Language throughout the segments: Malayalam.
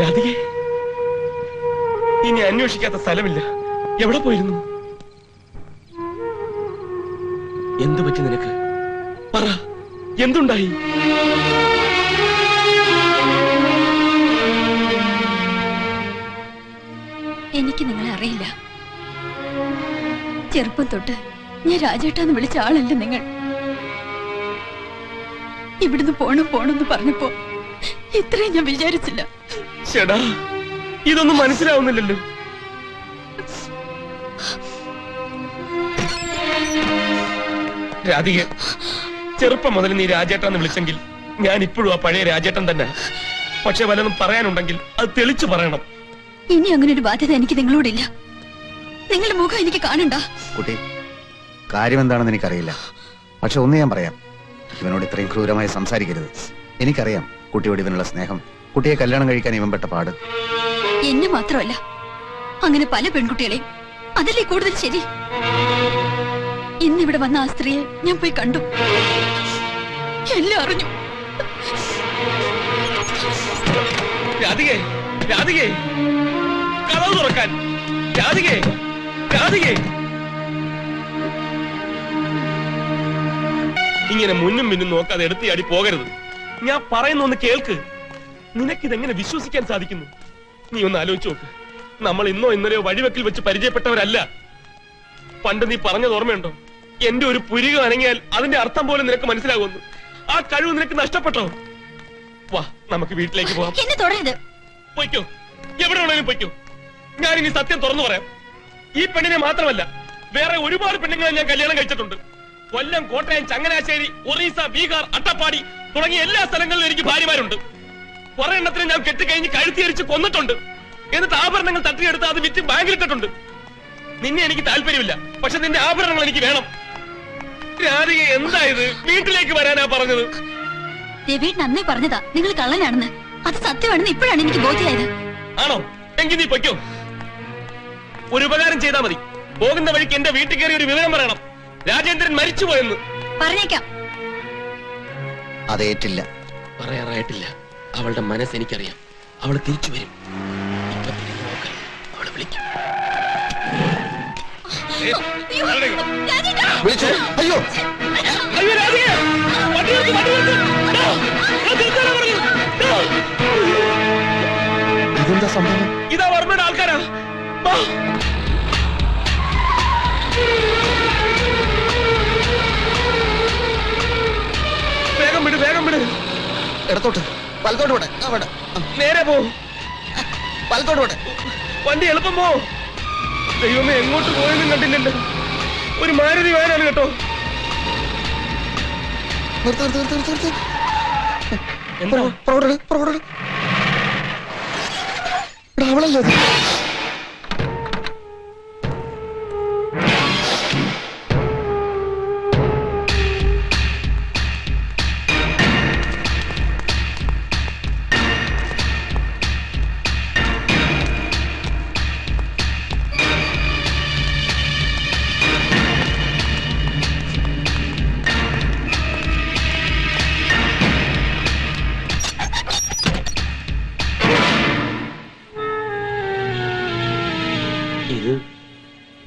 രാധികെ, ഇനി അന്വേഷിക്കാത്ത സ്ഥലമില്ല. എവിടെ പോയിരുന്നു? എന്തു പറ്റി നിനക്ക്? പറ, എന്തുണ്ടായി? എനിക്ക് നിങ്ങളെ അറിയില്ല. ചെറുപ്പം തൊട്ട് ഞാൻ രാജേട്ടാന്ന് വിളിച്ച ആളല്ല നിങ്ങൾ. ഇവിടുന്ന് പോണെന്ന് പറഞ്ഞപ്പോ ഇത്രയും ഞാൻ വിചാരിച്ചില്ല. ചേടാ, ഇതൊന്നും മനസ്സിലാവുന്നില്ലല്ലോ. രാധിക, ചെറുപ്പം മുതൽ നീ രാജേട്ടാന്ന് വിളിച്ചെങ്കിൽ ഞാൻ ഇപ്പോഴും ആ പഴയ രാജേട്ടൻ തന്നെ. പക്ഷെ വല്ലതും പറയാനുണ്ടെങ്കിൽ അത് തെളിച്ചു പറയണം. ഇനി അങ്ങനെ ഒരു ബാധ്യത എനിക്ക് നിങ്ങളോടില്ല. നിങ്ങളുടെ മുഖം എനിക്ക് കാണണ്ട. കുട്ടി, കാര്യം എന്താണെന്ന് എനിക്കറിയില്ല. പക്ഷെ ഒന്ന് ഞാൻ പറയാം, ഇവനോട് ഇത്രയും ക്രൂരമായി സംസാരിക്കരുത്. എനിക്കറിയാം കുട്ടിയോട് ഇവനുള്ള സ്നേഹം. കുട്ടിയെ കല്യാണം കഴിക്കാൻ ഇവൻ പെട്ട പാട്. എന്നെ മാത്രമല്ല, അങ്ങനെ പല പെൺകുട്ടികളെയും. അതല്ലേ കൂടുതൽ ശരി. ഇന്നിവിടെ വന്ന ആ സ്ത്രീയെ ഞാൻ പോയി കണ്ടു. എല്ലാം അറിഞ്ഞു. രാധികേ, രാധികേ, കതവ് തുറക്കാൻ. രാധികേ, രാധികേ. ഇങ്ങനെ മുന്നും പിന്നും നോക്കാതെ എടുത്തിയാടി പോകരുത്. ഞാൻ പറയുന്ന ഒന്ന് കേൾക്ക്. നിനക്കിതെങ്ങനെ വിശ്വസിക്കാൻ സാധിക്കുന്നു? നീ ഒന്ന് ആലോചിച്ച് നോക്ക്. നമ്മൾ ഇന്നോ ഇന്നലെയോ വഴിവെക്കിൽ വെച്ച് പരിചയപ്പെട്ടവരല്ല. പണ്ട് നീ പറഞ്ഞത് ഓർമ്മയുണ്ടോ? എന്റെ ഒരു പുരിക അനങ്ങിയാൽ അതിന്റെ അർത്ഥം പോലും നിനക്ക് മനസ്സിലാകുമെന്ന്. ആ കഴിവ് നിനക്ക് നഷ്ടപ്പെട്ടോ? വാ, നമുക്ക് വീട്ടിലേക്ക് പോവാം. എന്നെ തുടരുത്. പൊയ്ക്കോ, എവിടെ വേണേലും പൊയ്ക്കോ. ഞാൻ ഇനി സത്യം തുറന്നു പറയാം. ഈ പെണ്ണിനെ മാത്രമല്ല, വേറെ ഒരുപാട് പെണ്ണുങ്ങളെ ഞാൻ കല്യാണം കഴിച്ചിട്ടുണ്ട്. കൊല്ലം, കോട്ടയം, ചങ്ങനാശ്ശേരി, ഒറീസ, ബീഹാർ, അട്ടപ്പാടി തുടങ്ങിയ എല്ലാ സ്ഥലങ്ങളിലും എനിക്ക് ഭാര്യമാരുണ്ട്. കുറെ എണ്ണത്തിന് ഞാൻ കെട്ടിക്കഴിഞ്ഞ് കഴുത്തിയരിച്ച് കൊന്നിട്ടുണ്ട്. എന്നിട്ട് ആഭരണങ്ങൾ തട്ടിയെടുത്ത് അത് വിറ്റ് ബാങ്കിലിട്ടിട്ടുണ്ട്. നിന്നെ എനിക്ക് താല്പര്യമില്ല, പക്ഷെ നിന്റെ ആഭരണങ്ങൾ എനിക്ക് വേണം. രാധിക, എന്തായത്? വീട്ടിലേക്ക് വരാനാ പറഞ്ഞത്. രവീട്ട് നന്നേ പറഞ്ഞതാ നിങ്ങൾ കള്ളനാണെന്ന്. അത് സത്യമാണെന്ന് ഇപ്പോഴാണ് എനിക്ക് ബോധ്യമായത്. ആണോ? എങ്കിൽ നീ പൊയ്ക്കോ. ഒരു ഉപകാരം ചെയ്താൽ മതി. പോകുന്ന വഴിക്ക് എന്റെ വീട്ടിൽ കയറി ഒരു വിവരം പറയണം. രാജേന്ദ്രൻ മരിച്ചുപോയെന്ന് പറഞ്ഞേക്കാം. അതേറ്റില്ല. പറയാറായിട്ടില്ല. അവളുടെ മനസ്സ് എനിക്കറിയാം. അവൾ തിരിച്ചു വരും. അവളെ വിളിക്കും. അയ്യോ, അയ്യോ രാധികേ, വണ്ടി നിർത്ത്, വണ്ടി നിർത്ത്. ഇതെന്താ സംഭവം? ഇതാ വർമ്മയുടെ ആൾക്കാരാ. വേഗം വിട്, വേഗം വിട്. ഇടത്തോട്ട്, വലത്തോട്ട് വിട്ടെ. നേരെ പോ. വലത്തോട്ട് വിട്ടെ. വണ്ടി എളുപ്പം പോ. ദൈവമേ, എങ്ങോട്ട് പോയെന്നും കണ്ടില്ലല്ലോ. ഒരു മാരുതി വാനാണ് കേട്ടോ. എന്താ അവളല്ലേ?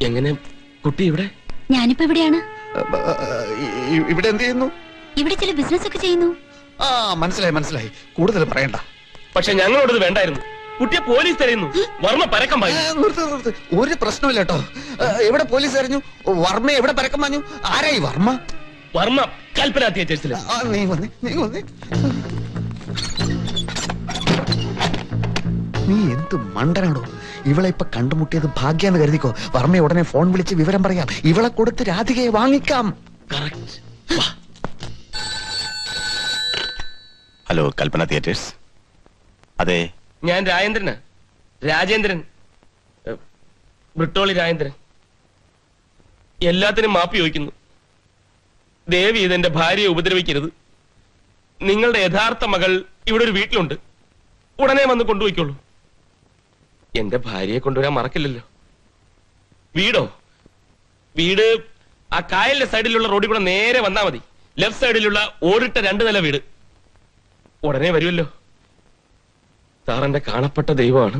എങ്ങനെ കുട്ടി ഇവിടെ? ഞാനിപ്പോ എവിടെയാണ്? ഇവിടെ എന്ത് ചെയ്യുന്നു? ഇവിടെ ചില ബിസിനസ് ഒക്കെ ചെയ്യുന്നു. ആ, മനസ്സിലായി മനസ്സിലായി. കൂടുതൽ പറയണ്ട. പക്ഷെ ഞങ്ങളോട് വേണ്ടായിരുന്നു. കുട്ടിയെ പോലീസ് തരുന്നു. വർമ്മ പരക്കം പാഞ്ഞു. ഒരു പ്രശ്നമില്ല കേട്ടോ. എവിടെ പോലീസ് അറിഞ്ഞു? വർമ്മ എവിടെ പരക്കം പാഞ്ഞു? ആരായി വർമ്മ? വർമ്മ കൽപ്പന തിയേറ്റേഴ്സിൽ. നീ വന്നേ, നീ വന്നേ. നീ എന്ത് മണ്ടനാണോ? ഇവളെ ഇപ്പൊ കണ്ടുമുട്ടിയത് ഭാഗ്യാന്ന് കരുതിക്കോ. വർമ്മയെ ഉടനെ ഫോൺ വിളിച്ച് വിവരം പറയാം. ഇവളെ കൊടുത്ത് രാധികയെ വാങ്ങിക്കാം. ഹലോ, കൽപ്പന തിയേറ്റേഴ്സ്. അതെ, ഞാൻ രാജേന്ദ്രന്. രാജേന്ദ്രൻ, ബ്രിട്ടോളി രാജേന്ദ്രൻ. എല്ലാത്തിനും മാപ്പി ചോദിക്കുന്നു. ദേവി ഇതെന്റെ ഭാര്യയെ ഉപദ്രവിക്കരുത്. നിങ്ങളുടെ യഥാർത്ഥ മകൾ ഇവിടെ ഒരു വീട്ടിലുണ്ട്. ഉടനെ വന്ന് കൊണ്ടുപോയിക്കോളൂ. എന്റെ ഭാര്യയെ കൊണ്ടുവരാൻ മറക്കില്ലല്ലോ. വീടോ? വീട് ആ കായലിന്റെ സൈഡിലുള്ള റോഡിൽ കൂടെ നേരെ വന്നാ മതി. ലെഫ്റ്റ് സൈഡിലുള്ള ഓടിട്ട 2 നില വീട്. ഉടനെ വരുമല്ലോ. സാറെന്റെ കാണപ്പെട്ട ദൈവമാണ്.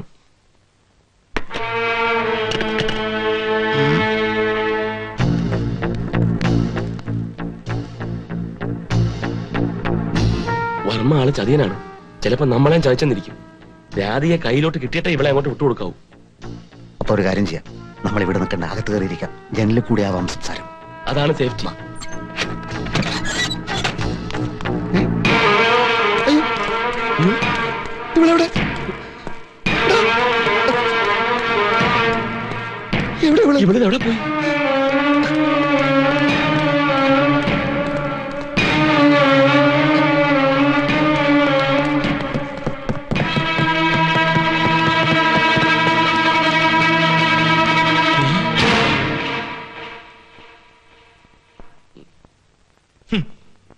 വർമ്മ ആള് ചതിയനാണ്. ചിലപ്പോ നമ്മളെ ചതിച്ചെന്നിരിക്കും. രാധിയെ കയ്യിലോട്ട് കിട്ടിയിട്ടേ ഇവളെ അങ്ങോട്ട് വിട്ടുകൊടുക്കാവൂ. അപ്പൊ ഒരു കാര്യം ചെയ്യാം, നമ്മൾ ഇവിടെ നിൽക്കേണ്ട, അകത്ത് കയറിയിരിക്കാം. ജനലിൽ കൂടി ആവാം സംസാരം. അതാണ് സേഫ്റ്റി. ഇവളെവിടെ? ഇവളിതെവിടെ പോയി?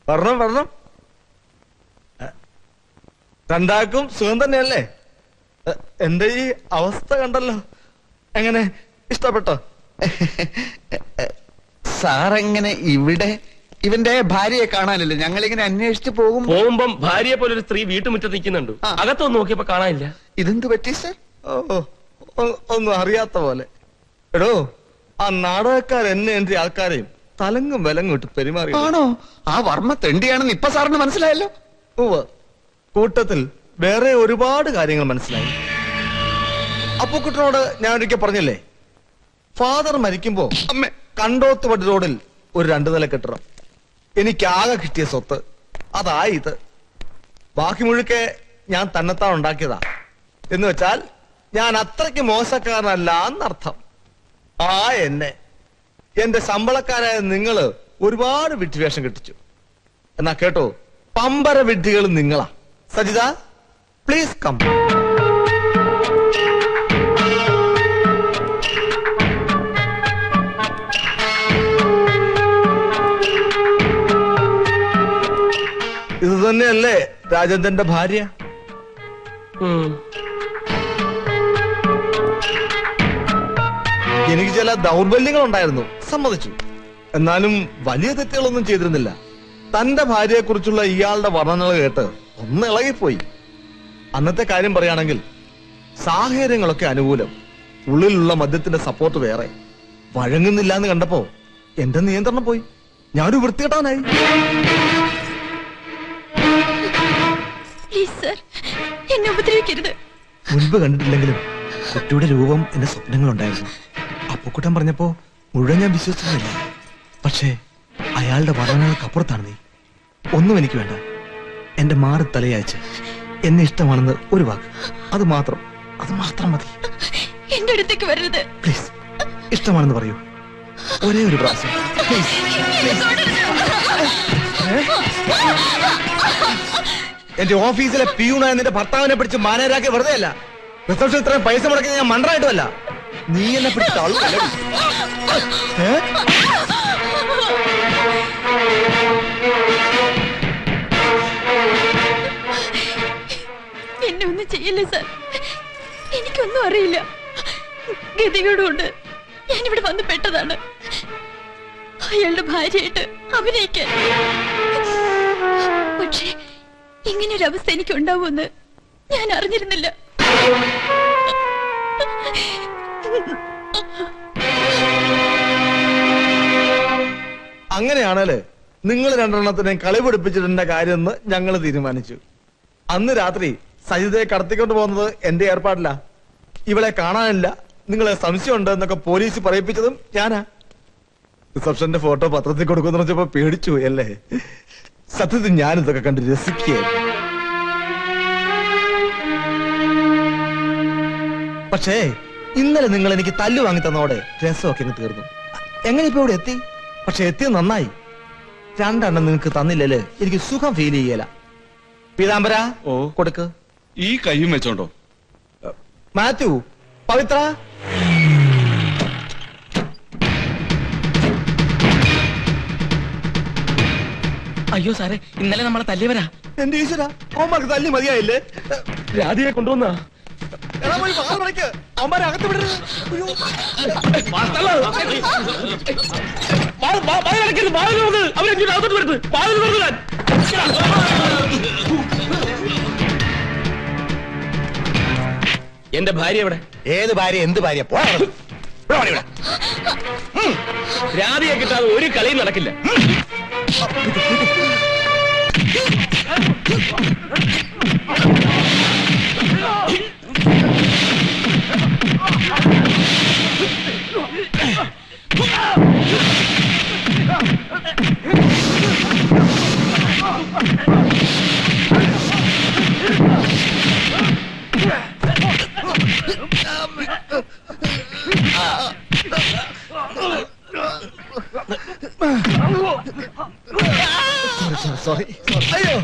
വരണം. രണ്ടാൾക്കും സുഖം തന്നെയല്ലേ? എന്റെ ഈ അവസ്ഥ കണ്ടല്ലോ, എങ്ങനെ ഇഷ്ടപ്പെട്ടോ? സാറെങ്ങനെ ഇവിടെ? ഇവന്റെ ഭാര്യയെ കാണാനില്ല. ഞങ്ങളിങ്ങനെ അന്വേഷിച്ച് പോകുമ്പം ഭാര്യയെ പോലെ ഒരു സ്ത്രീ വീട്ടുമുറ്റത്ത് നിൽക്കുന്നുണ്ട്. അകത്തൊന്ന് നോക്കിയപ്പോ കാണാനില്ല. ഇതെന്ത് പറ്റി സർ? ഒന്നും അറിയാത്ത പോലെ. എടോ, ആ നാടകക്കാർ എന്നെ എന്റെ ആൾക്കാരെയും തലങ്ങും വിലങ്ങും ഇട്ട് പെരുമാറി. ആണോ? ആ വർമ്മ തെണ്ടിയാണെന്ന് ഇപ്പൊ സാറിന് മനസ്സിലായല്ലോ. കൂട്ടത്തിൽ വേറെ ഒരുപാട് കാര്യങ്ങൾ മനസ്സിലായി. അപ്പുക്കുട്ടനോട് ഞാൻ ഒരിക്കൽ പറഞ്ഞില്ലേ, ഫാദർ മരിക്കുമ്പോ അമ്മ കണ്ടോത്തുപടി റോഡിൽ ഒരു 2 നില കെട്ടിടം. എനിക്കാകെ കിട്ടിയ സ്വത്ത് അതായത്. ബാക്കി മുഴുക്കെ ഞാൻ തന്നെത്താൻ ഉണ്ടാക്കിയതാ. എന്ന് വെച്ചാൽ ഞാൻ അത്രയ്ക്ക് മോശക്കാരനല്ല എന്നർത്ഥം. ആ എന്നെ എന്റെ ശമ്പളക്കാരായ നിങ്ങള് ഒരുപാട് വിഡ്ഢിവേഷം കെട്ടിച്ചു. എന്നാ കേട്ടോ, പമ്പര വിഡ്ഢികൾ നിങ്ങളാ. Sajitha, please come. ഇത് തന്നെയല്ലേ രാജേന്ദ്രന്റെ ഭാര്യ? എനിക്ക് ചില ദൗർബല്യങ്ങൾ ഉണ്ടായിരുന്നു, സമ്മതിച്ചു. എന്നാലും വലിയ തെറ്റുകളൊന്നും ചെയ്തിരുന്നില്ല. തന്റെ ഭാര്യയെ കുറിച്ചുള്ള ഇയാളുടെ വർണ്ണനകൾ കേട്ട് ഒന്ന് ഇളകിപ്പോയി. അന്നത്തെ കാര്യം പറയുകയാണെങ്കിൽ സാഹചര്യങ്ങളൊക്കെ അനുകൂലം, ഉള്ളിലുള്ള മദ്യത്തിന്റെ സപ്പോർട്ട് വേറെ. വഴങ്ങുന്നില്ല എന്ന് കണ്ടപ്പോ എന്റെ നിയന്ത്രണം പോയി. ഞാനൊരു വൃത്തികെട്ടവനായി. എന്നെ ഉപദ്രവിക്കരുത്. മുൻപ് കണ്ടിട്ടില്ലെങ്കിലും കുട്ടിയുടെ രൂപം എന്റെ സ്വപ്നങ്ങളുണ്ടായിരുന്നു. അപ്പുക്കുട്ടൻ പറഞ്ഞപ്പോ മുഴുവൻ ഞാൻ വിശ്വസിക്കുന്നില്ല. പക്ഷേ അയാളുടെ വർണ്ണനകൾക്കപ്പുറത്താണ് നീ. ഒന്നും എനിക്ക് വേണ്ട. എന്റെ മാറി തലയയച്ച് എന്നെ ഇഷ്ടമാണെന്ന് ഒരു വാക്ക്, അത് മാത്രം മതി. എന്റെ അടുത്തേക്ക് വരരുത് പ്ലീസ്. ഇഷ്ടമാണെന്ന് പറയൂ, ഒരേ ഒരു പ്രാവശ്യം. എന്റെ ഓഫീസിലെ പിയൂണായ നിന്റെ ഭർത്താവിനെ പിടിച്ച് മാനേജരാക്കി വെറുതെ അല്ല, റിസപ്ഷൻ ഇത്രയും പൈസ മുടക്കി ഞാൻ മണ്ടറായിട്ടുമല്ല. നീ എന്നെ പിടിച്ച ആളുകളല്ലേ? എന്നെ ഒന്നും ചെയ്യില്ലേ സാർ, എനിക്കൊന്നും അറിയില്ല. ഗതികേടുകൊണ്ട് ഞാനിവിടെ വന്ന് പെട്ടതാണ്. അയാളുടെ ഭാര്യയായിട്ട് അഭിനയിക്കാൻ. പക്ഷേ ഇങ്ങനൊരു അവസ്ഥ എനിക്ക് ഉണ്ടാവുമെന്ന് ഞാൻ അറിഞ്ഞിരുന്നില്ല. അങ്ങനെയാണല്ലേ നിങ്ങൾ രണ്ടെണ്ണത്തിനെ കളി പഠിപ്പിച്ചിട്ടുള്ള കാര്യമെന്ന് ഞങ്ങൾ തീരുമാനിച്ചു. അന്ന് രാത്രി സജിതയെ കടത്തിക്കൊണ്ട് പോകുന്നത് എന്റെ ഏർപ്പാടില്ല. ഇവളെ കാണാനില്ല, നിങ്ങളെ സംശയമുണ്ട് എന്നൊക്കെ പോലീസ് പറയിപ്പിച്ചതും ഞാനാ. റിസപ്ഷന്റെ ഫോട്ടോ പത്രത്തിൽ കൊടുക്കുന്ന വെച്ചപ്പോ പേടിച്ചു അല്ലേ? സത്യത്തിൽ ഞാനിതൊക്കെ കണ്ട് രസിക്കുകയായിരുന്നു. പക്ഷേ ഇന്നലെ നിങ്ങൾ എനിക്ക് തല്ലു വാങ്ങി തന്നോടെ രസമൊക്കെ അങ്ങ് തീർന്നു. എങ്ങനെ ഇപ്പൊ ഇവിടെ എത്തി? പക്ഷെ എത്തിയത് നന്നായി. 2 എണ്ണം നിങ്ങൾക്ക് തന്നില്ലല്ലേ എനിക്ക് സുഖം ഫീൽ ചെയ്യല. പീതാംബര കൊടുക്ക്. ഈ കയ്യും വെച്ചോണ്ടോ? മാത്യു, പവിത്ര, അയ്യോ സാറേ, ഇന്നലെ നമ്മളെ തല്ലിയവരാ. എന്റെ ഈശ്വര, അവന്മാർക്ക് തല്ലി മതിയായില്ലേ? രാധിയെ കൊണ്ടുവന്നാ അവന്മാരെ അകത്ത് വിടരുത്. അവരെ എന്റെ ഭാര്യ എവിടെ? ഏത് ഭാര്യ എന്ത് ഭാര്യ? പോടാ അവിടുന്ന്. ഇവിടെ വാടി ഇവിടെ. രാധിയെ കിട്ടാതെ ഒരു കളിയും നടക്കില്ല. സോറി. അയ്യോ,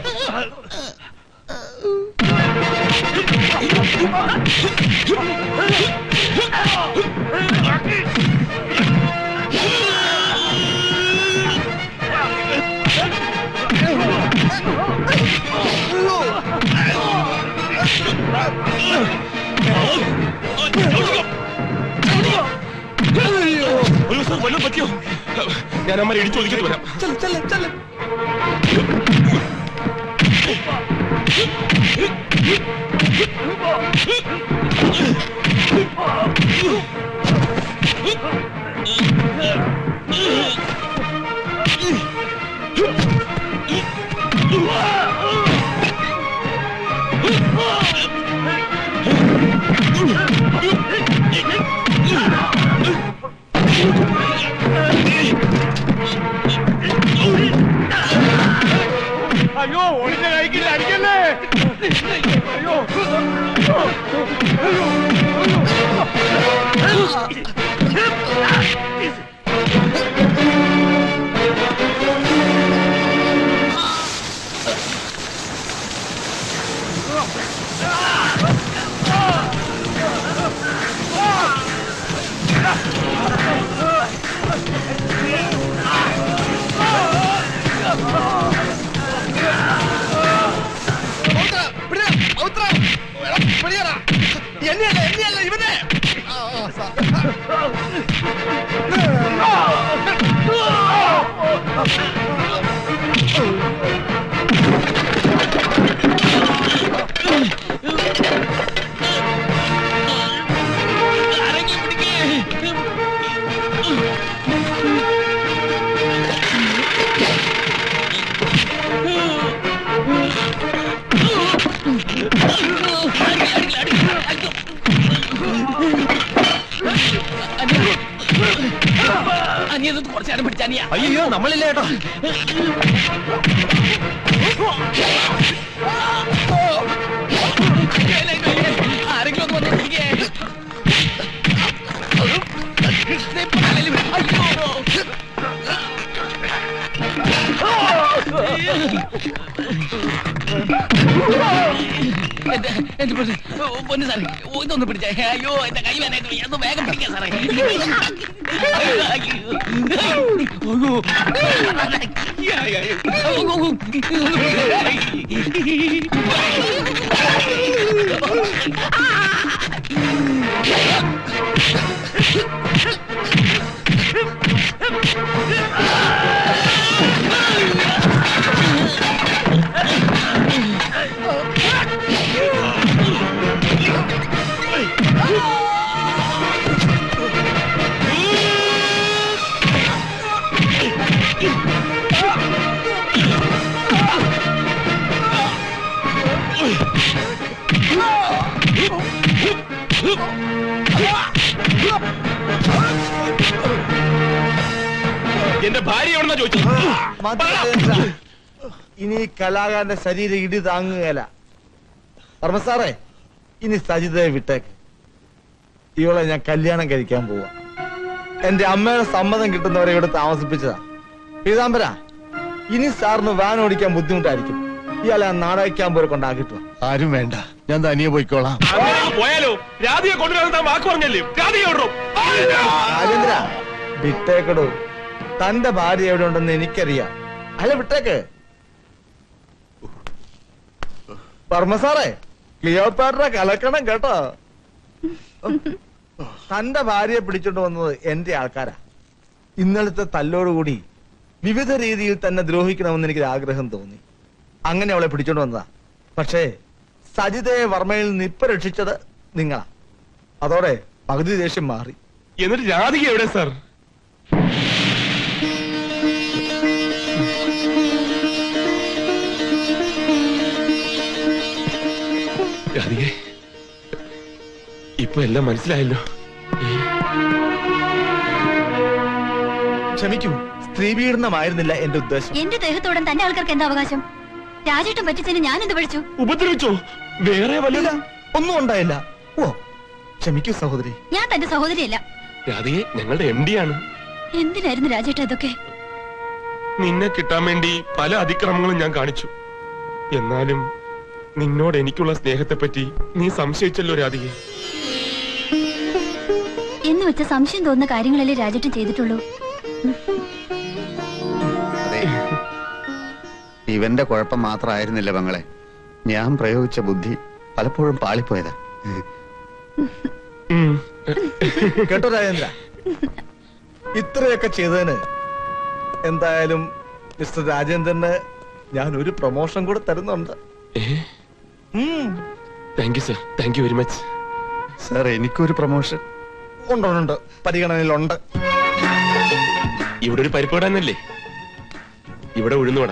ഒരു ദിവസം വല്ലതും പറ്റിയോ? ഞാൻ അമ്മ ഇടിച്ചു ഒതുക്കിട്ട് വരാം. ചെല്ല്, ചെല്ല്, ചെല്ല്. അയ്യോ, ഒളിഞ്ഞ കൈക്കില്ല, അടിക്കല്ലേ. അയ്യോ, എന്നെയല്ല ഇവനെ. കുറച്ചേരം പിടിച്ചാനിയാ. അയ്യോ, നമ്മളില്ല കേട്ടോ. ആരെങ്കിലും ഒന്ന് വന്ന് പിടിക്കേ. എന്റെ പൊന്നു സാറേ, ഇതൊന്ന് പിടിച്ചേ. അയ്യോ, എന്റെ കൈ വേനായിട്ട് ഒന്ന് വേഗം പിടിക്കാം സാറേ. എന്റെ ഭാര്യ എവിടെന്നാ ചോദിച്ചു? ഇനി കലാകാരന്റെ ശരീരം ഇടി താങ്ങുകയല്ല. വർമ്മ സാറേ, ഇനി സജിതയെ വിട്ടേക്ക്. ഇവളെ ഞാൻ കല്യാണം കഴിക്കാൻ പോവാ. എന്റെ അമ്മയുടെ സമ്മതം കിട്ടുന്നവരെ ഇവിടെ താമസിപ്പിച്ചതാ. പീതാംബര, ഇനി സാറിന് വാൻ ഓടിക്കാൻ ബുദ്ധിമുട്ടായിരിക്കും. ഇയാളെ നാടകയ്ക്കാൻ പോലെ കൊണ്ടാക്കിട്ടു. ആരും വേണ്ട, ഞാൻ തനിയെ പോയിക്കോളാം. പോയാലോ? രാധിയെ കൊണ്ടുവരാൻ താൻ വാക്ക് പറഞ്ഞല്ലേ? രാധിയെ വിടറോ? രാജേന്ദ്ര, വിട്ടേക്കടോ. തന്റെ ഭാര്യ എവിടെ ഉണ്ടെന്ന് എനിക്കറിയാം. അല്ല, വിട്ടേക്ക്. വർമ്മ സാറേ, ക്ലിയോപാട്ര കലക്കണം കേട്ടോ. തന്റെ ഭാര്യയെ പിടിച്ചോണ്ട് വന്നത് എന്റെ ആൾക്കാരാ. ഇന്നലത്തെ തല്ലോടുകൂടി വിവിധ രീതിയിൽ തന്നെ ദ്രോഹിക്കണമെന്ന് എനിക്ക് ആഗ്രഹം തോന്നി. അങ്ങനെ അവളെ പിടിച്ചോണ്ട് വന്നതാ. പക്ഷേ സജിതയെ വർമ്മയിൽ നിന്ന് ഇപ്പൊ രക്ഷിച്ചത് നിങ്ങളാ. അതോടെ പകുതി ദേഷ്യം മാറി. എന്നിട്ട് രാധിക എവിടെ സാർ? രാധിക, ഇപ്പൊ എല്ലാം മനസ്സിലായല്ലോ. ക്ഷമിക്കൂ, സ്ത്രീ പീഡനമായിരുന്നില്ല എന്റെ ഉദ്ദേശം. എന്റെ ദേഹത്തോടൻ തന്റെ ആൾക്കാർക്ക് എന്താ അവകാശം? രാജേട്ടൻ പറ്റിച്ചതിന് ഞാൻ എന്ത് പഠിച്ചു? ഉപദ്രവിച്ചോ? വേറെ ഇല്ല, വല്ല? ഒന്നും ഉണ്ടായില്ല. ഓ, ക്ഷമിക്കൂ സഹോദരി. ഞാൻ തന്റെ സഹോദരിയല്ല. രാധികെ, ഞങ്ങളുടെ MD ആണ്. എന്തിനായിരുന്നു രാജേട്ട ഇതൊക്കെ? നിന്നെ കിട്ടാൻ വേണ്ടി പല അതിക്രമങ്ങളും ഞാൻ കാണിച്ചു. എന്നാലും നിന്നോട് എനിക്കുള്ള സ്നേഹത്തെ പറ്റി നീ സംശയിച്ചല്ലോ രാധികെ. എന്ന് വെച്ച സംശയം തോന്നുന്ന കാര്യങ്ങളല്ലേ രാജേട്ടൻ ചെയ്തിട്ടുള്ളൂ. അതെ, ഇവന്റെ കുഴപ്പം മാത്രമായിരുന്നില്ല പെങ്ങളെ. ഞാൻ പ്രയോഗിച്ച ബുദ്ധി പലപ്പോഴും പാളിപ്പോയതാ. കേട്ടോ രാജേന്ദ്ര, ഇത്രയൊക്കെ ചെയ്തതിന് എന്തായാലും മിസ്റ്റർ രാജേന്ദ്രന് ഞാൻ ഒരു പ്രൊമോഷൻ കൂടെ തരുന്നുണ്ട്. Thank you sir, thank you very much. Sir, എനിക്കൊരു പ്രൊമോഷൻ ഉണ്ട്, പരിഗണനയിലുണ്ട്. ഇവിടെ ഒരു പരിപാടാനല്ലേ? ഇവിടെ ഉഴുന്നുവട,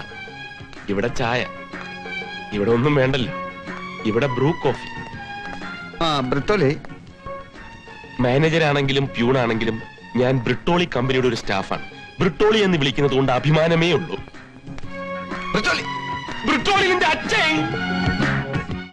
ഇവിടെ ചായ, ഇവിടെ ഒന്നും വേണ്ടല്ലോ. ഇവിടെ ബ്രൂ കോഫി. ആ ബ്രിട്ടോലി. മാനേജർ ആണെങ്കിലും പ്യൂണാണെങ്കിലും ഞാൻ ബ്രിട്ടോളി കമ്പനിയുടെ ഒരു സ്റ്റാഫാണ്. ബ്രിട്ടോളി എന്ന് വിളിക്കുന്നത് കൊണ്ട് അഭിമാനമേ ഉള്ളൂ. ബ്രിട്ടോളി, ബ്രിട്ടോളി നിന്റെ അച്ഛൻ.